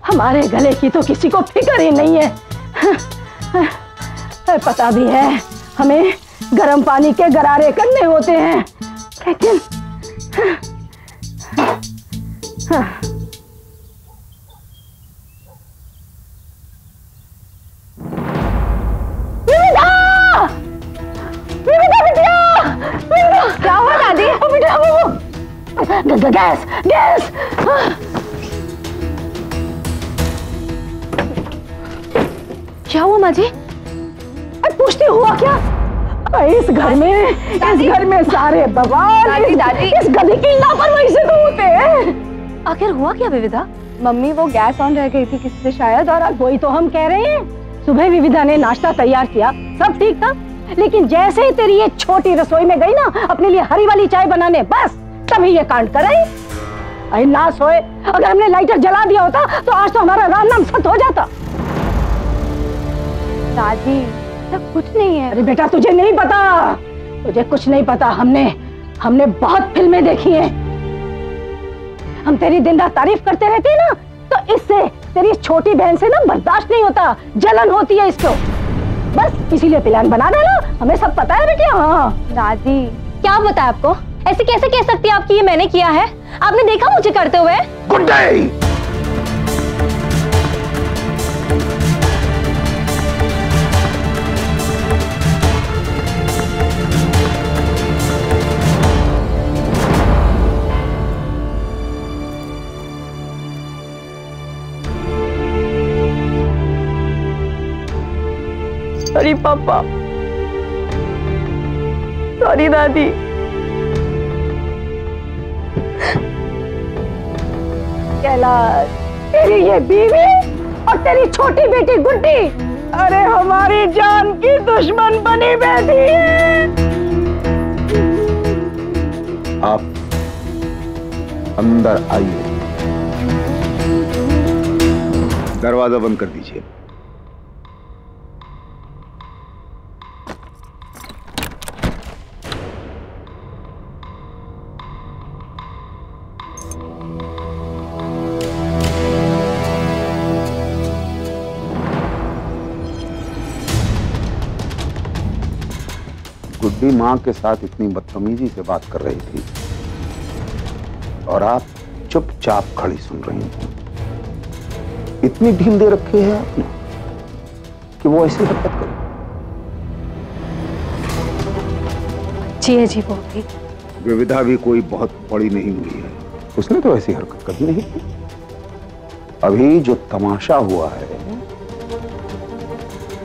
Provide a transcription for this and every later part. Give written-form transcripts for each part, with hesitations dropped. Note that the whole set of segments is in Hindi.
हमारे गले की तो किसी को फिक्र ही नहीं है। पता भी है हमें गर्म पानी के गरारे करने होते हैं, लेकिन क्या हुआ दादी? Gas gas. क्या हुआ माँ जी? पूछती हुआ क्या? इस घर में सारे बवाल इस गधी की लापरवाही से तो होते हैं। आखिर हुआ क्या विविधा? मम्मी वो गैस ऑन रह गई थी किसी से शायद, और वही तो हम कह रहे हैं। सुबह विविधा ने नाश्ता तैयार किया, सब ठीक था, लेकिन जैसे ही तेरी ये छोटी रसोई में गई ना अपने लिए हरी वाली चाय बनाने, बस तभी ये कांड कर आई। अरे ना सोए, अगर हमने लाइटर जला दिया होता तो आज तो हमारा राम नाम सत हो जाता। दादी सब कुछ नहीं है। अरे बेटा तुझे नहीं पता, तुझे कुछ नहीं पता। हमने बहुत फिल्में देखी हैं। हम तेरी दिन रात तारीफ करते रहते हैं ना, तो इससे तेरी छोटी बहन से ना बर्दाश्त नहीं होता, जलन होती है इसको। बस इसीलिए प्लान बना डाला, हमें सब पता है बेटिया। हाँ दादी क्या पता है आपको? ऐसे कैसे कह सकती है आपकी ये मैंने किया है? आपने देखा मुझे करते हुए? Good day. सॉरी पापा, सॉरी दादी। कैलाश, तेरी ये बीवी और तेरी छोटी बेटी गुड्डी, अरे हमारी जान की दुश्मन बनी बैठी है। आप अंदर आइए, दरवाजा बंद कर दीजिए। गुड्डी मां के साथ इतनी बदतमीजी से बात कर रही थी और आप चुपचाप खड़ी सुन रही थी। इतनी ढील दे रखी है आपने कि वो ऐसी हरकत करे। जी अजीब हो गई। विविधा भी कोई बहुत बड़ी नहीं हुई है, उसने तो ऐसी हरकत कभी नहीं की। अभी जो तमाशा हुआ है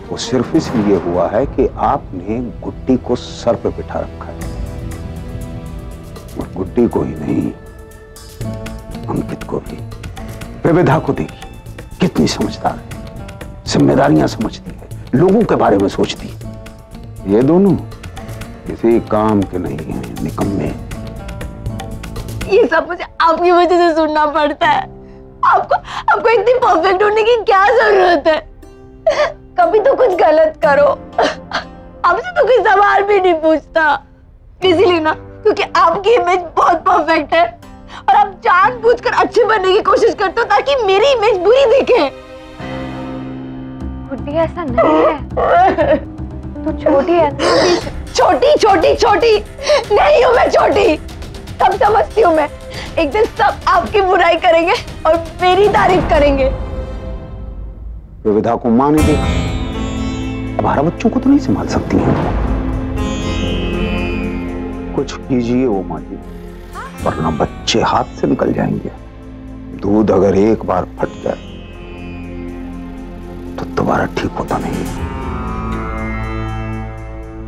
वो सिर्फ इसलिए हुआ है कि आपने गुड्डी को सर पे बिठा रखा है, और गुड्डी को ही नहीं अंकित को भी। विविधा को देखिए कितनी समझदार है, जिम्मेदारियां समझती है, लोगों के बारे में सोचती है। ये दोनों किसी काम के नहीं हैं, निकम्मे। ये सब मुझे आपकी वजह से सुनना पड़ता है। आपको इतनी परफेक्ट होने की क्या जरूरत है? कभी तो कुछ गलत करो। आपसे तो कोई सवाल भी नहीं पूछता, इसीलिए ना, क्योंकि आपकी इमेज बहुत परफेक्ट है और आप जानबूझकर अच्छे बनने की कोशिश करते हो ताकि मेरी इमेज बुरी दिखे। गुड्डी ऐसा नहीं है, तो छोटी है ना। छोटी नहीं हूँ मैं छोटी, सब समझती हूँ मैं। एक दिन सब आपकी बुराई करेंगे और मेरी तारीफ करेंगे। विविधा को मां ने देखा, अब 12 बच्चों को तो नहीं संभाल सकती हैं। कुछ कीजिए वो मां जी, वरना बच्चे हाथ से निकल जाएंगे। दूध अगर एक बार फट जाए तो दोबारा ठीक होता नहीं।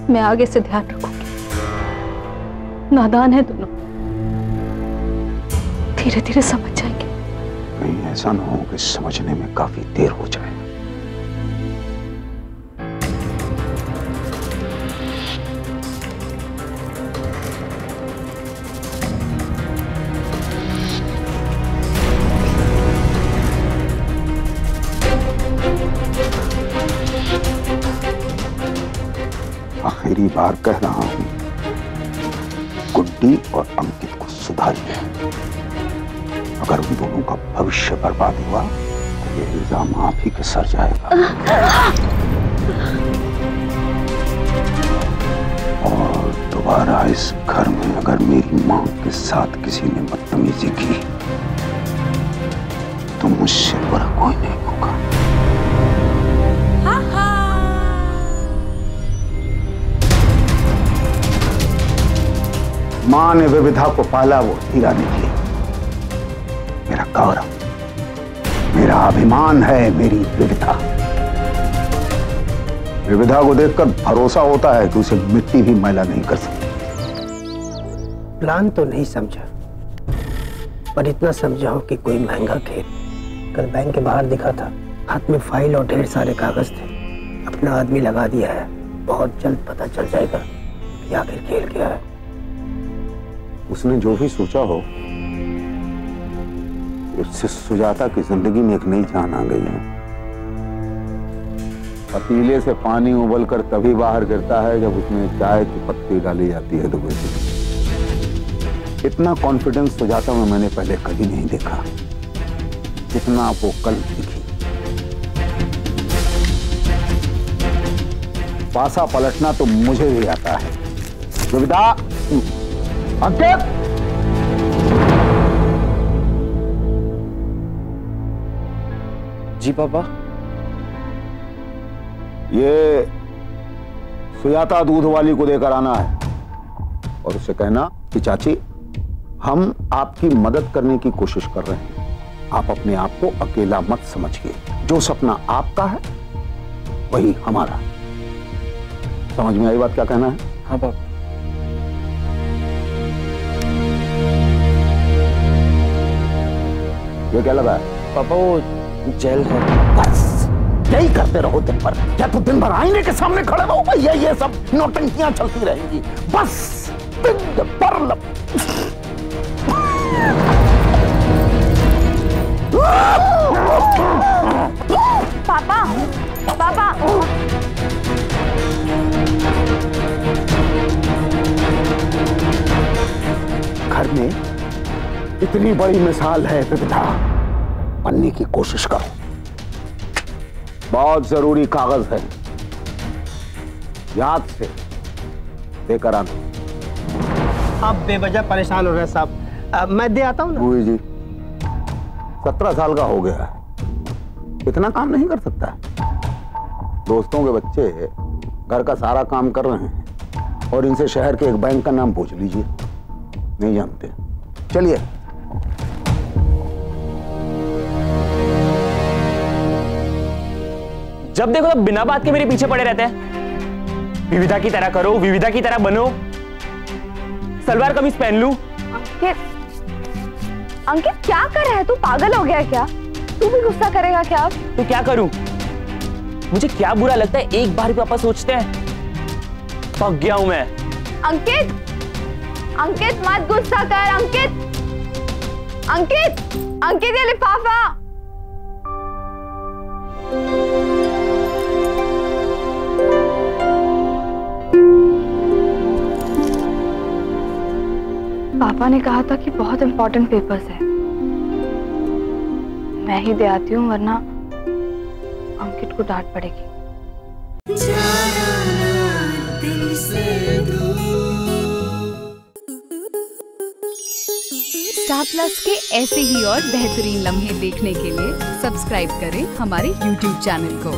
मैं आगे से ध्यान रखूंगी। नादान है दोनों, धीरे धीरे समझ जाएंगे। कहीं ऐसा ना हो कि समझने में काफी देर हो जाए। आखिरी बार कह रहा हूं, गुड्डी और अंकित को सुधारिए। अगर उन दोनों का भविष्य बर्बाद हुआ तो ये इल्जाम आप ही के सर जाएगा। और दोबारा इस घर में अगर मेरी मां के साथ किसी ने बदतमीजी की तो मुझसे बुरा कोई नहीं होगा। मां ने विविधा को पाला, वो हीरा निकली। मेरा गौरव, मेरा अभिमान है मेरी विविधा। विविधा को देखकर भरोसा होता है कि उसे मिट्टी भी मैला नहीं कर सकती। प्लान तो नहीं समझा, पर इतना समझा हूं कि कोई महंगा खेल। कल बैंक के बाहर दिखा था, हाथ में फाइल और ढेर सारे कागज थे। अपना आदमी लगा दिया है, बहुत जल्द पता चल जाएगा कि आखिर खेल क्या है। उसने जो भी सोचा हो, उससे सुजाता की जिंदगी में एक नई जान आ गई है। पतीले से पानी उबलकर तभी बाहर गिरता है जब उसमें चाय की पत्ती डाली जाती है। तो इतना कॉन्फिडेंस सुजाता में मैंने पहले कभी नहीं देखा जितना वो कल दिखी। पासा पलटना तो मुझे भी आता है। विविधा, अंकित, जी पापा। ये सुजाता दूध वाली को देकर आना है और उसे कहना कि चाची, हम आपकी मदद करने की कोशिश कर रहे हैं। आप अपने आप को अकेला मत समझिए। जो सपना आपका है वही हमारा। समझ में आई बात? क्या कहना है? हाँ पापा। ये क्या लगा है? पापा वो जेल है। बस यही करते रहो दिन भर। या तो दिन भर आईने के सामने खड़े रहो, ये सब नौटंकियां चलती रहेंगी। बस दिन भर पापा, पापा। घर में इतनी बड़ी मिसाल है विविधा, बनने की कोशिश करो। बहुत जरूरी कागज है, याद से लेकर आना। आप बेवजह परेशान हो रहे हैं साहब, मैं दे आता हूँ ना। बूढ़ी जी 17 साल का हो गया है, इतना काम नहीं कर सकता। दोस्तों के बच्चे घर का सारा काम कर रहे हैं और इनसे शहर के एक बैंक का नाम पूछ लीजिए, नहीं जानते। चलिए। जब देखो तब बिना बात के मेरे पीछे पड़े रहते हैं। विविधा की तरह करो, विविधा की तरह बनो, सलवार कमीज पहन लूं। अंकित क्या कर रहा है तू? पागल हो गया क्या? तू भी गुस्सा करेगा क्या अब? तो क्या करूं? मुझे क्या बुरा लगता है, एक बार भी पापा सोचते हैं। पक गया हूं मैं। अंकित, अंकित मत गुस्सा कर। अंकित, अंकित, अंकित ये लिफाफा। पापा ने कहा था कि बहुत इंपॉर्टेंट पेपर्स है, मैं ही दे आती हूँ वरना अंकित को डांट पड़ेगी। स्टार प्लस के ऐसे ही और बेहतरीन लम्हे देखने के लिए सब्सक्राइब करें हमारे YouTube चैनल को।